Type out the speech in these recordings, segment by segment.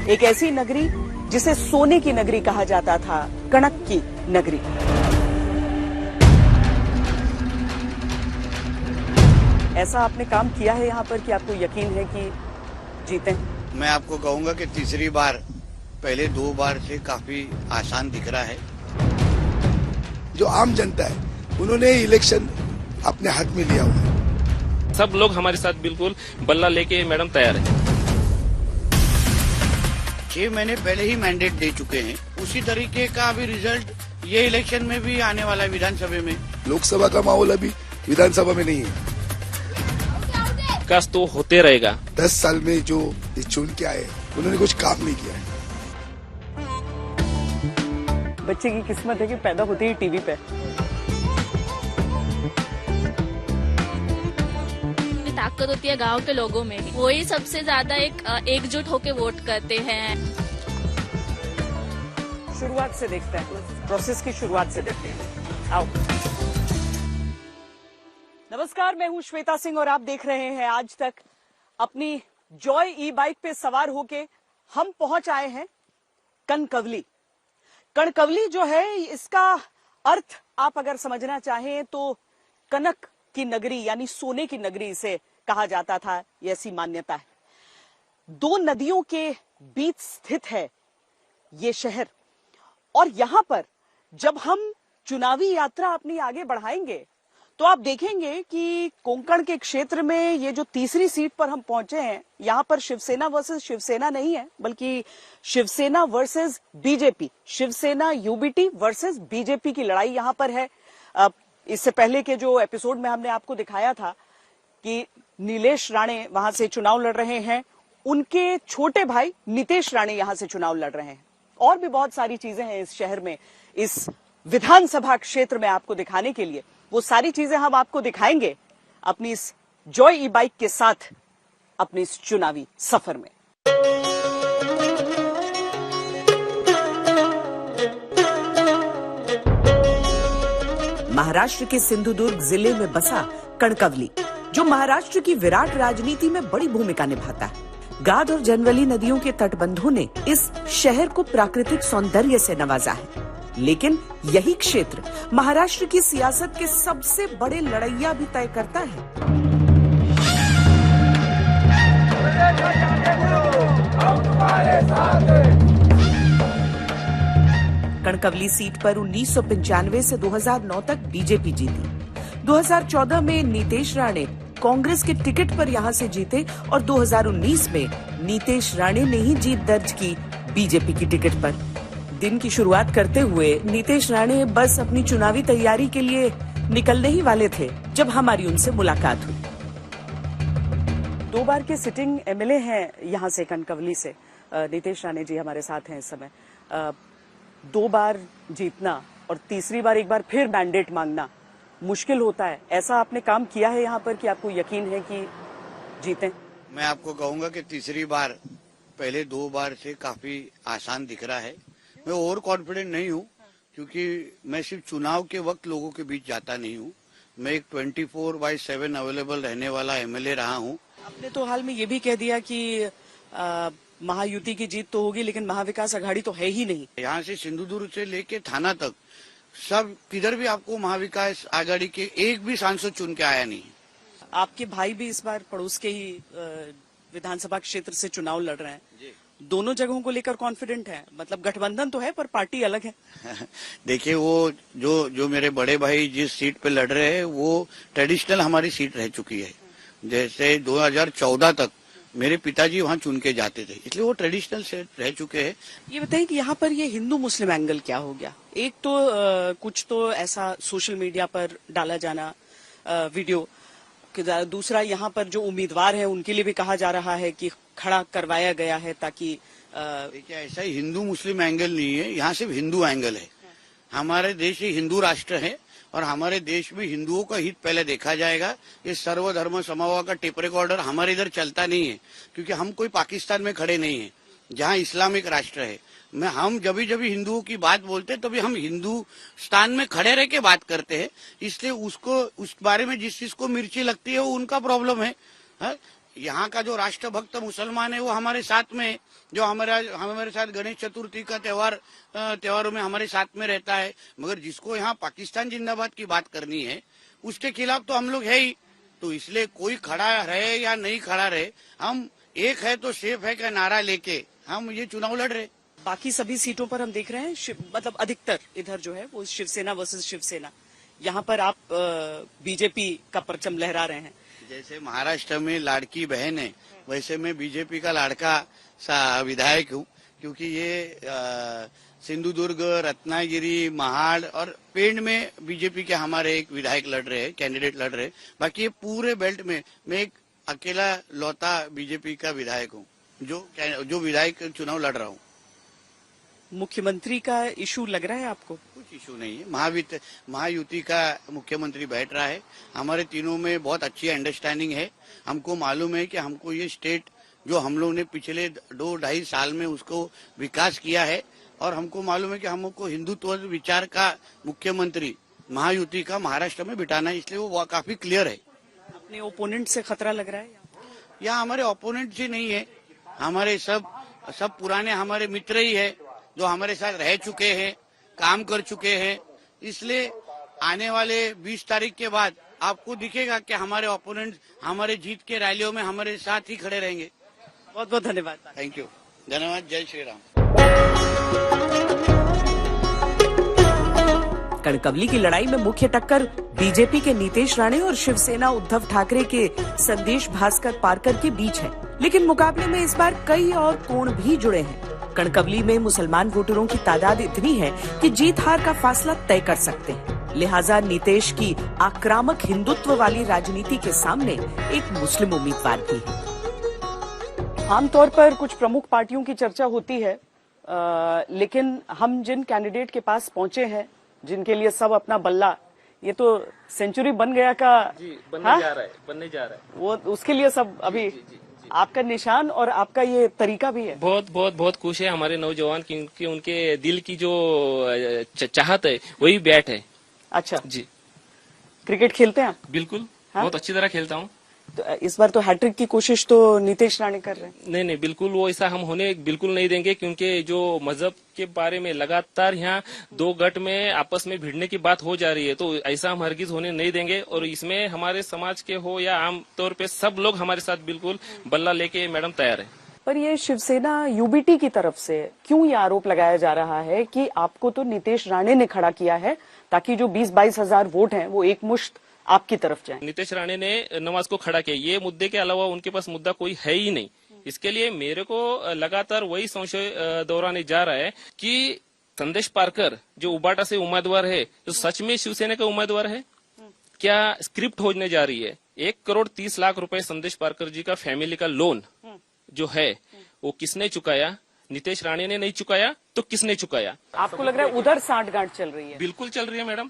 एक ऐसी नगरी जिसे सोने की नगरी कहा जाता था, कणक की नगरी। ऐसा आपने काम किया है यहाँ पर कि आपको यकीन है कि जीते? मैं आपको कहूंगा कि तीसरी बार पहले 2 बार से काफी आसान दिख रहा है। जो आम जनता है उन्होंने इलेक्शन अपने हाथ में लिया हुआ है। सब लोग हमारे साथ बिल्कुल बल्ला लेके मैडम तैयार है। 6 महीने पहले ही मैंडेट दे चुके हैं। उसी तरीके का अभी रिजल्ट ये इलेक्शन में भी आने वाला है। विधानसभा में लोकसभा का माहौल अभी विधानसभा में नहीं है। विकास तो होते रहेगा। 10 साल में जो चुन के आए उन्होंने कुछ काम नहीं किया है। बच्चे की किस्मत है कि पैदा होते ही टीवी पे। ताकत होती है गांव के लोगों में, वही सबसे ज्यादा एकजुट होकर वोट करते हैं। शुरुआत से देखते हैं, प्रोसेस की शुरुआत से देखते हैं। आओ। नमस्कार, मैं हूं श्वेता सिंह और आप देख रहे हैं आज तक। अपनी जॉय ई बाइक पे सवार होके हम पहुंच आए हैं कनकवली। कणकवली जो है, इसका अर्थ आप अगर समझना चाहें तो कनक की नगरी यानी सोने की नगरी इसे कहा जाता था, ये ऐसी मान्यता है। 2 नदियों के बीच स्थित है ये शहर और यहां पर जब हम चुनावी यात्रा अपनी आगे बढ़ाएंगे तो आप देखेंगे कि कोंकण के क्षेत्र में ये जो तीसरी सीट पर हम पहुंचे हैं, यहां पर शिवसेना वर्सेस शिवसेना नहीं है, बल्कि शिवसेना वर्सेस बीजेपी, शिवसेना यूबीटी वर्सेस बीजेपी की लड़ाई यहां पर है। इससे पहले के जो एपिसोड में हमने आपको दिखाया था कि नीलेश राणे वहां से चुनाव लड़ रहे हैं, उनके छोटे भाई नीतेश राणे यहां से चुनाव लड़ रहे हैं। और भी बहुत सारी चीजें हैं इस शहर में, इस विधानसभा क्षेत्र में आपको दिखाने के लिए। वो सारी चीजें हम आपको दिखाएंगे अपनी इस जॉय ई बाइक के साथ, अपनी इस चुनावी सफर में। महाराष्ट्र के सिंधुदुर्ग जिले में बसा कणकवली, जो महाराष्ट्र की विराट राजनीति में बड़ी भूमिका निभाता है। गाद और जनवली नदियों के तटबंधों ने इस शहर को प्राकृतिक सौंदर्य से नवाजा है, लेकिन यही क्षेत्र महाराष्ट्र की सियासत के सबसे बड़े लड़ैया भी तय करता है। कणकवली सीट पर 1995 से 2009 तक बीजेपी जीती। 2014 में नीतेश राणे कांग्रेस के टिकट पर यहां से जीते और 2019 में नीतेश राणे ने ही जीत दर्ज की बीजेपी की टिकट पर। दिन की शुरुआत करते हुए नीतेश राणे बस अपनी चुनावी तैयारी के लिए निकलने ही वाले थे जब हमारी उनसे मुलाकात हुई। 2 बार के सिटिंग एमएलए हैं यहां से कनकवली से। नीतेश राणे जी हमारे साथ हैं इस समय। 2 बार जीतना और तीसरी बार एक बार फिर मैंडेट मांगना मुश्किल होता है। ऐसा आपने काम किया है यहाँ पर कि आपको यकीन है कि जीते? मैं आपको कहूंगा कि तीसरी बार पहले 2 बार से काफी आसान दिख रहा है। मैं ओवर कॉन्फिडेंट नहीं हूँ, क्योंकि मैं सिर्फ चुनाव के वक्त लोगों के बीच जाता नहीं हूँ। मैं एक 24/7 अवेलेबल रहने वाला एमएलए रहा हूँ। आपने तो हाल में ये भी कह दिया कि महायुति की जीत तो होगी, लेकिन महाविकास अघाड़ी तो है ही नहीं। यहाँ से सिंधुदुर्ग से लेके थाना तक सब किधर भी आपको महाविकास आघाड़ी के एक भी सांसद चुन के आया नहीं। आपके भाई भी इस बार पड़ोस के ही विधानसभा क्षेत्र से चुनाव लड़ रहे हैं। दोनों जगहों को लेकर कॉन्फिडेंट है? मतलब गठबंधन तो है पर पार्टी अलग है। देखिए, वो जो मेरे बड़े भाई जिस सीट पे लड़ रहे हैं वो ट्रेडिशनल हमारी सीट रह चुकी है। जैसे 2014 तक मेरे पिताजी वहाँ चुन के जाते थे, इसलिए वो ट्रेडिशनल से रह चुके हैं। ये बताइए कि यहाँ पर ये हिंदू मुस्लिम एंगल क्या हो गया? एक तो कुछ तो ऐसा सोशल मीडिया पर डाला जाना वीडियो, दूसरा यहाँ पर जो उम्मीदवार है उनके लिए भी कहा जा रहा है कि खड़ा करवाया गया है ताकि देखिए, ऐसा ही हिंदू मुस्लिम एंगल नहीं है, यहाँ सिर्फ हिंदू एंगल है। हमारे देश ही हिंदू राष्ट्र है और हमारे देश में हिंदुओं का हित पहले देखा जाएगा। ये सर्वधर्म समभाव का टेप रिकॉर्डर हमारे इधर चलता नहीं है, क्योंकि हम कोई पाकिस्तान में खड़े नहीं है जहाँ इस्लामिक राष्ट्र है। हम जब भी हिंदुओं की बात बोलते हैं तभी हम हिंदुस्तान में खड़े रह के बात करते हैं। इसलिए उसको उस बारे में जिस चीज को मिर्ची लगती है वो उनका प्रॉब्लम है। यहाँ का जो राष्ट्रभक्त मुसलमान है वो हमारे साथ में है, जो हमारे साथ गणेश चतुर्थी का त्योहारों में हमारे साथ में रहता है। मगर जिसको यहाँ पाकिस्तान जिंदाबाद की बात करनी है उसके खिलाफ तो हम लोग है ही। तो इसलिए कोई खड़ा रहे या नहीं खड़ा रहे, हम एक है तो सेफ है का नारा लेके हम ये चुनाव लड़ रहे। बाकी सभी सीटों पर हम देख रहे हैं मतलब अधिकतर इधर जो है वो शिवसेना वर्सेस शिवसेना। यहाँ पर आप बीजेपी का परचम लहरा रहे हैं। जैसे महाराष्ट्र में लाड़की बहन है वैसे मैं बीजेपी का लाड़का सा विधायक हूँ, क्योंकि ये सिंधुदुर्ग, रत्नागिरी, महाड़ और पेंड में बीजेपी के हमारे एक विधायक लड़ रहे हैं, कैंडिडेट लड़ रहे हैं। बाकी ये पूरे बेल्ट में मैं एक अकेला लौता बीजेपी का विधायक हूँ जो विधायक चुनाव लड़ रहा हूँ। मुख्यमंत्री का इशू लग रहा है आपको? कुछ इशू नहीं है। महायुति का मुख्यमंत्री बैठ रहा है। हमारे तीनों में बहुत अच्छी अंडरस्टैंडिंग है। हमको मालूम है कि हमको ये स्टेट जो हम लोग ने पिछले 2-2.5 साल में उसको विकास किया है, और हमको मालूम है कि हमको हिंदुत्व विचार का मुख्यमंत्री महायुति का महाराष्ट्र में बिठाना है, इसलिए वो काफी क्लियर है। अपने ओपोनेंट से खतरा लग रहा है? यहाँ हमारे ओपोनेंट जी नहीं है, हमारे सब पुराने हमारे मित्र ही है जो हमारे साथ रह चुके हैं, काम कर चुके हैं। इसलिए आने वाले 20 तारीख के बाद आपको दिखेगा कि हमारे ओपोनेंट हमारे जीत के रैलियों में हमारे साथ ही खड़े रहेंगे। बहुत बहुत धन्यवाद। थैंक यू, धन्यवाद। जय श्री राम। कणकवली की लड़ाई में मुख्य टक्कर बीजेपी के नीतीश राणे और शिवसेना उद्धव ठाकरे के संदेश भास्कर पारकर के बीच है, लेकिन मुकाबले में इस बार कई और कोण भी जुड़े हैं। कणकवली में मुसलमान वोटरों की तादाद इतनी है कि जीत हार का फासला तय कर सकते हैं। लिहाजा नीतीश की आक्रामक हिंदुत्व वाली राजनीति के सामने एक मुस्लिम उम्मीदवार भी है। आमतौर पर कुछ प्रमुख पार्टियों की चर्चा होती है, लेकिन हम जिन कैंडिडेट के पास पहुंचे हैं, जिनके लिए सब अपना बल्ला, ये तो सेंचुरी बन गया का बनने जा रहा है वो उसके लिए सब अभी आपका निशान और आपका ये तरीका भी है। बहुत खुश है हमारे नौजवान, क्योंकि उनके दिल की जो चाहत है वही बैट है। अच्छा जी। क्रिकेट खेलते हैं आप? बिल्कुल। बहुत अच्छी तरह खेलता हूँ। तो इस बार तो हैट्रिक की कोशिश तो नीतीश राणे कर रहे हैं। नहीं, बिल्कुल वो ऐसा हम होने बिल्कुल नहीं देंगे, क्योंकि जो मजहब के बारे में लगातार यहाँ 2 गट में आपस में भिड़ने की बात हो जा रही है, तो ऐसा हम हरगिज होने नहीं देंगे। और इसमें हमारे समाज के हो या आम तौर पे सब लोग हमारे साथ बिल्कुल बल्ला लेके मैडम तैयार है। पर ये शिवसेना यूबीटी की तरफ से क्यों ये आरोप लगाया जा रहा है कि आपको तो नीतीश राणे ने खड़ा किया है ताकि जो 20-22 हजार वोट हैं वो एक मुश्त आपकी तरफ जाए? नीतीश राणे ने नवाज को खड़ा किया, ये मुद्दे के अलावा उनके पास मुद्दा कोई है ही नहीं। इसके लिए मेरे को लगातार वही संशय दोहराने जा रहा है कि संदेश पारकर जो उबाटा से उम्मीदवार है, जो सच में शिवसेना का उम्मीदवार है, क्या स्क्रिप्ट होने जा रही है। 1,30,00,000 रुपए संदेश पारकर जी का फैमिली का लोन जो है वो किसने चुकाया? नीतीश राणे ने नहीं चुकाया तो किसने चुकाया? आपको लग रहा है उधर सांठगांठ चल रही है? बिल्कुल चल रही है मैडम।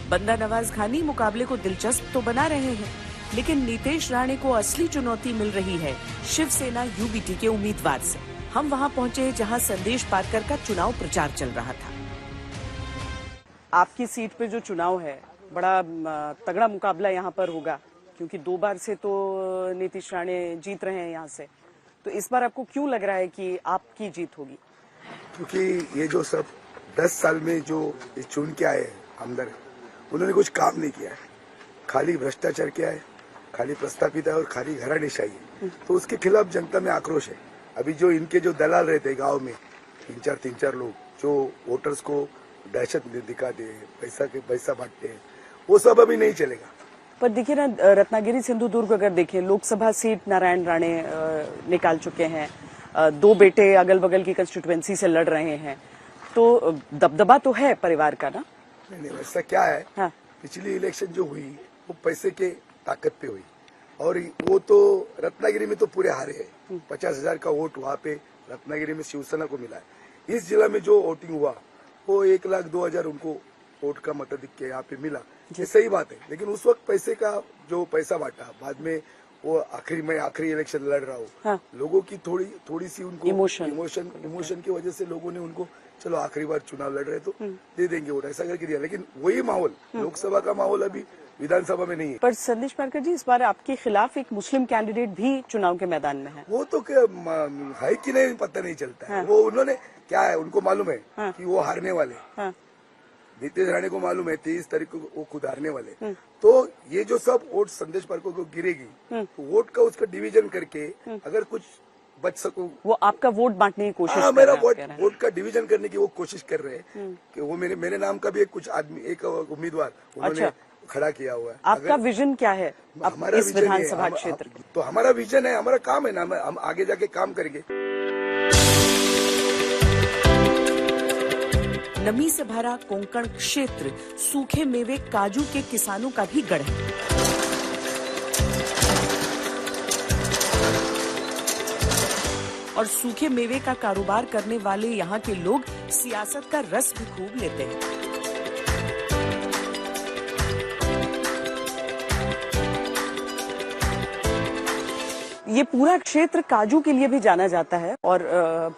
बंदा नवाज खानी मुकाबले को दिलचस्प तो बना रहे हैं, लेकिन नीतीश राणे को असली चुनौती मिल रही है शिवसेना यूबीटी के उम्मीदवार से। हम वहां पहुंचे जहां संदेश पारकर का चुनाव प्रचार चल रहा था। आपकी सीट पे जो चुनाव है बड़ा तगड़ा मुकाबला यहाँ पर होगा, क्योंकि 2 बार से तो नीतीश राणे जीत रहे हैं यहाँ से। तो इस बार आपको क्यों लग रहा है कि आपकी जीत होगी? क्योंकि ये जो सब 10 साल में जो चुन के आए आमदार, उन्होंने कुछ काम नहीं किया है, खाली भ्रष्टाचार किया है, खाली प्रस्तापित है और खाली घराणेशाही है। तो उसके खिलाफ जनता में आक्रोश है। अभी जो इनके जो दलाल रहते गांव में 3-4 लोग जो वोटर्स को दहशत दिखाते हैं, पैसा बांटते हैं, वो सब अभी नहीं चलेगा। पर देखिए ना, रत्नागिरी सिंधुदुर्ग अगर देखें, लोकसभा सीट नारायण राणे निकाल चुके हैं, 2 बेटे अगल बगल की कंस्टिट्यूएंसी से लड़ रहे हैं, तो दबदबा तो है परिवार का ना? नहीं, वैसा क्या है। हाँ। पिछली इलेक्शन जो हुई वो पैसे के ताकत पे हुई, और वो तो रत्नागिरी में तो पूरे हारे हैं। 50,000 का वोट वहाँ पे रत्नागिरी में शिवसेना को मिला है। इस जिला में जो वोटिंग हुआ वो 1,02,000 उनको वोट का मताधिक्य यहाँ पे मिला। ये सही बात है, लेकिन उस वक्त पैसे का जो पैसा बांटा, बाद में वो आखिरी इलेक्शन लड़ रहा हूँ। हाँ। लोगों की थोड़ी सी उनको इमोशन की वजह से लोगों ने उनको चलो आखिरी बार चुनाव लड़ रहे तो दे देंगे वोट, ऐसा करके दिया। लेकिन वही माहौल लोकसभा का माहौल अभी विधानसभा में नहीं है। पर संदेश पारकर जी, इस बार आपके खिलाफ एक मुस्लिम कैंडिडेट भी चुनाव के मैदान में है। वो तो क्या है कि नहीं पता नहीं चलता है। हाँ। वो उन्होंने क्या है, उनको मालूम है हाँ। कि वो हारने वाले। हाँ। नीतीश राणे को मालूम है 23 तारीख को वो खुद हारने वाले। तो ये जो सब वोट संदेश पारकर को गिरेगी, तो वोट का उसका डिवीजन करके अगर कुछ बच सको, वो आपका वोट बांटने की कोशिश हाँ, कर मेरा रहे हैं, आप कह रहे हैं। वोट का डिवीजन करने की वो कोशिश कर रहे हैं कि वो मेरे नाम का भी एक उम्मीदवार उन्होंने खड़ा किया हुआ है। आपका विजन क्या है अब हमारा इस विजन विधानसभा है, क्षेत्र की? तो हमारा विजन है, हमारा काम है ना, हम आगे जाके काम करेंगे। नमी से भरा कोंकण क्षेत्र सूखे मेवे काजू के किसानों का भी गढ़ है। और सूखे मेवे का कारोबार करने वाले यहाँ के लोग सियासत का रस भी खूब लेते हैं। ये पूरा क्षेत्र काजू के लिए भी जाना जाता है और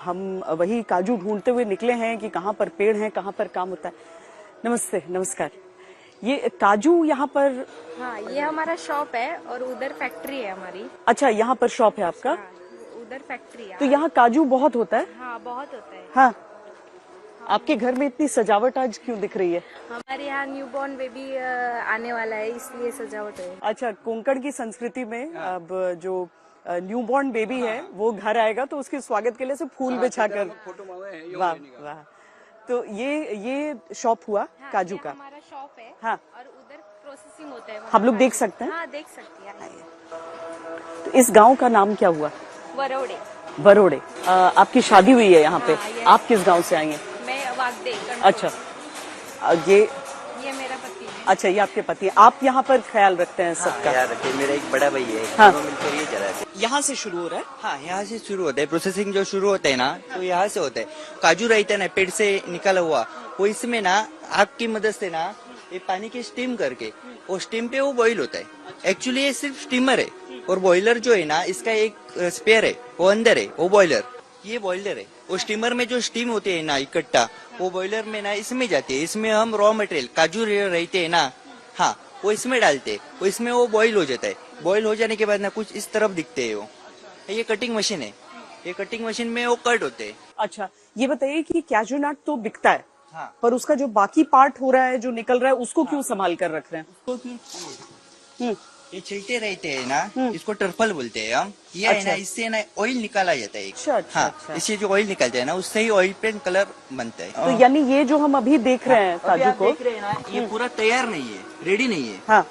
हम वही काजू ढूंढते हुए निकले हैं कि कहाँ पर पेड़ हैं, कहाँ पर काम होता है। नमस्ते, नमस्कार। ये काजू यहाँ पर? हाँ, ये हमारा शॉप है और उधर फैक्ट्री है हमारी। अच्छा, यहाँ पर शॉप है आपका? हाँ, उधर फैक्ट्री है। तो यहाँ काजू बहुत होता है? हाँ, बहुत होता है। हाँ। आपके घर में इतनी सजावट आज क्यों दिख रही है? हमारे यहाँ न्यूबॉर्न बेबी आने वाला है, इसलिए सजावट है। अच्छा, कोंकण की संस्कृति में अब जो न्यूबॉर्न बेबी है वो घर आएगा तो उसके स्वागत के लिए से फूल बिछाकर। वाह वाह। तो ये शॉप हुआ काजू का? हमारा शॉप है। हाँ। और उधर प्रोसेसिंग होता है। हम लोग देख सकते हैं? हाँ, देख सकती है। तो इस गांव का नाम क्या हुआ? वरोड़े। बरोड़े। आपकी शादी हुई है यहाँ पे? हाँ, ये- आप किस गांव से आई हैं? मैं वागदे। अच्छा, ये ये मेरा पति है। अच्छा, ये आपके पति हैं। आप यहाँ पर ख्याल रखते हैं सबका? यार रखे, मेरा एक बड़ा भाई है। हाँ। दोनों मिलकर ये चलाते हैं। यहाँ से शुरू हो रहा है? हाँ, यहाँ से शुरू होता है प्रोसेसिंग। जो शुरू होता है ना, तो यहाँ से होता है। काजू रहता है ना, पेड़ से निकाला हुआ, वो इसमें ना आग की मदद से ना ये पानी की स्टीम करके वो स्टीम पे वो बॉईल होता है। एक्चुअली ये सिर्फ स्टीमर है और बॉयलर जो है ना, इसका एक स्पेयर है, वो अंदर है, वो बॉयलर। ये बॉयलर है। वो स्टीमर में जो स्टीम होती है ना इकट्ठा, वो बॉयलर में ना इसमें जाती है। इसमें हम रॉ मटेरियल काजू रहते हैं ना, हाँ, वो इसमें डालते हैं। वो इसमें वो बॉईल हो जाता है। बॉईल हो जाने के बाद ना कुछ इस तरफ दिखते हैं वो। ये कटिंग मशीन है। ये कटिंग मशीन में वो कट होते हैं। अच्छा, ये बताइए कि कैशू नट तो बिकता है, हाँ। पर उसका जो बाकी पार्ट हो रहा है, जो निकल रहा है, उसको क्यों संभाल कर रख रहे हैं? हम्म, ये छिलटे रहते हैं ना, इसको टर्फल बोलते हैं हम। ये है अच्छा। ना, इससे ना ऑयल निकाला जाता है। अच्छा, अच्छा, हाँ, अच्छा। इससे जो ऑयल निकलता है ना, उससे ही ऑयल पेंट कलर बनता है। तो यानी ये जो हम अभी देख रहे हैं अभी काजू आप को, देख रहे हैं ना, ये पूरा तैयार नहीं है, रेडी नहीं है। हाँ,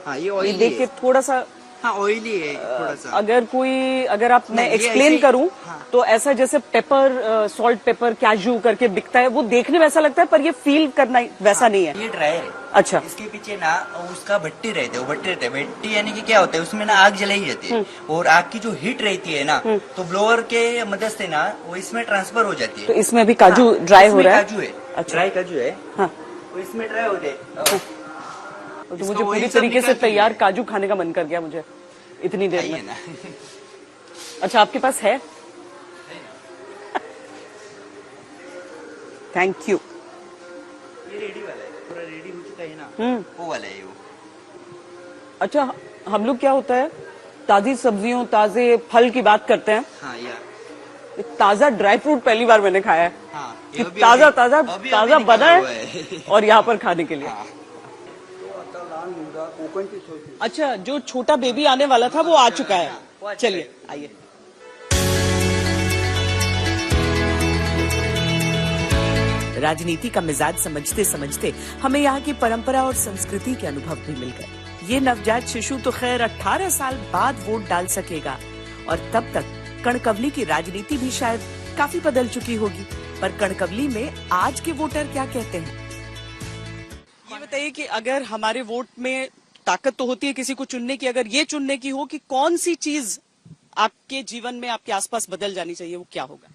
हाँ, ये ये ऑयली देख के है। थोड़ा सा, हाँ, ऑयली है थोड़ा सा। अगर आप मैं नहीं, ये एक्सप्लेन ऐसे ही- करूं हाँ। तो ऐसा जैसे पेपर, सॉल्ट पेपर, कैशू करके बिकता है, वो देखने में ऐसा लगता है, पर ये फील करना वैसा नहीं है। ये ड्रायर है। अच्छा। इसके पीछे ना उसका भट्टी रहते है। वो भट्टी रहते हैं। भट्टी यानी कि क्या होता है, उसमें ना आग जलाई जाती है और आग की जो हीट रहती है ना, तो ब्लोअर के मदद से ना वो इसमें ट्रांसफर हो जाती तो है। इसमें भी काजू हाँ, ड्राई हो इसमें रहा है? काजू है। अच्छा। ड्राई काजू है। हाँ, वो इसमें ड्राई होते हैं। तो इसका मुझे वही पूरी सब तरीके से निकाल के तैयार है। काजू खाने का मन कर गया मुझे इतनी देर आइए में। ना। अच्छा, आपके पास है? Thank you. ये रेडी वाला है, पूरा रेडी हो चुका है ना, वो वाला है वो। अच्छा, हम लोग क्या होता है, ताजी सब्जियों, ताजे फल की बात करते हैं। हाँ यार, ताजा ड्राई फ्रूट पहली बार मैंने खाया है हाँ, कि ये अभी- ताजा अभी- ताजा अभी- ताजा अभी बना निकाला है हुआ है। और यहाँ पर खाने के लिए। हाँ। अच्छा, जो छोटा बेबी आने वाला था वो आ चुका है। चलिए आइए। राजनीति का मिजाज समझते समझते हमें यहाँ की परंपरा और संस्कृति के अनुभव भी मिल गए। ये नवजात शिशु तो खैर 18 साल बाद वोट डाल सकेगा और तब तक कणकवली की राजनीति भी शायद काफी बदल चुकी होगी। पर कणकवली में आज के वोटर क्या कहते हैं? ये बताइए कि अगर हमारे वोट में ताकत तो होती है किसी को चुनने की, अगर ये चुनने की हो कि कौन सी चीज आपके जीवन में, आपके आसपास बदल जानी चाहिए, वो क्या होगा?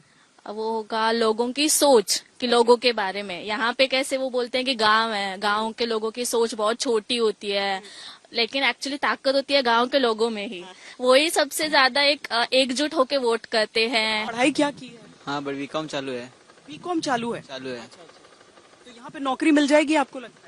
वो होगा लोगों की सोच, कि लोगों के बारे में। यहाँ पे कैसे वो बोलते हैं कि गांव है, गांव के लोगों की सोच बहुत छोटी होती है, लेकिन एक्चुअली ताकत होती है गांव के लोगों में ही। वही सबसे ज्यादा एकजुट होके वोट करते हैं। पढ़ाई क्या की है? हाँ, बट बीकॉम चालू है। बीकॉम चालू है? चालू है। तो यहाँ पे नौकरी मिल जाएगी आपको लगता है?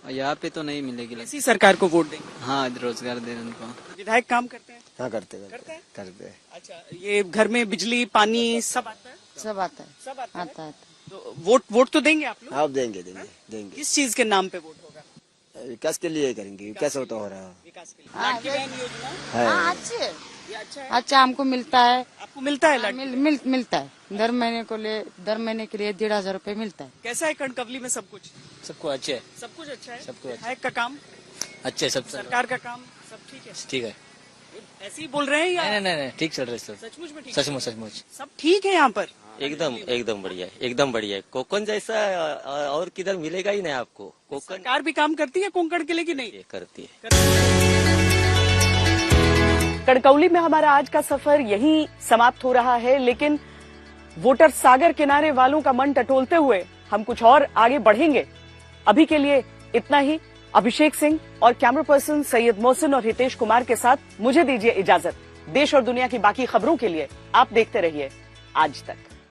और यहाँ पे तो नहीं मिलेगी इसी सरकार को वोट देंगे। हाँ, रोजगार दे उनको। विधायक काम करते हैं? हाँ करते करते हैं? करते हैं। अच्छा, ये घर में बिजली पानी सब आता है? सब आता है, सब आता है? आता है। तो वोट तो देंगे आप लोग? आप देंगे देंगे देंगे। किस चीज के नाम पे वोट होगा? विकास के लिए करेंगे, विकास होता हो रहा विकास के लिए। लाडली बहन योजना है। हाँ, अच्छे ये अच्छा है? अच्छा हमको मिलता है। आपको मिलता है लाडली? मिलता है दर महीने के लिए 1,500 रुपए मिलता है। कैसा है कणकवली में सब कुछ? सबको अच्छे है, सब कुछ अच्छा है? सबको अच्छा। विधायक का काम, अच्छे सब सरकार का काम सब ठीक है? ठीक है। ऐसे ही बोल रहे हैं या नहीं, ठीक चल रहा है सब। सचमुच में ठीक? सचमुच। सब ठीक है यहाँ पर? एकदम बढ़िया है, एकदम बढ़िया है। कोकण जैसा और किधर मिलेगा ही नहीं आपको। कोकण सरकार भी काम करती है कोंकण के लिए कि नहीं? ये करती है। कणकवली में हमारा आज का सफर यहीं समाप्त हो रहा है, लेकिन वोटर सागर किनारे वालों का मन टटोलते हुए हम कुछ और आगे बढ़ेंगे। अभी के लिए इतना ही। अभिषेक सिंह और कैमरा पर्सन सैयद मोहसिन और हितेश कुमार के साथ मुझे दीजिए इजाजत। देश और दुनिया की बाकी खबरों के लिए आप देखते रहिए आज तक।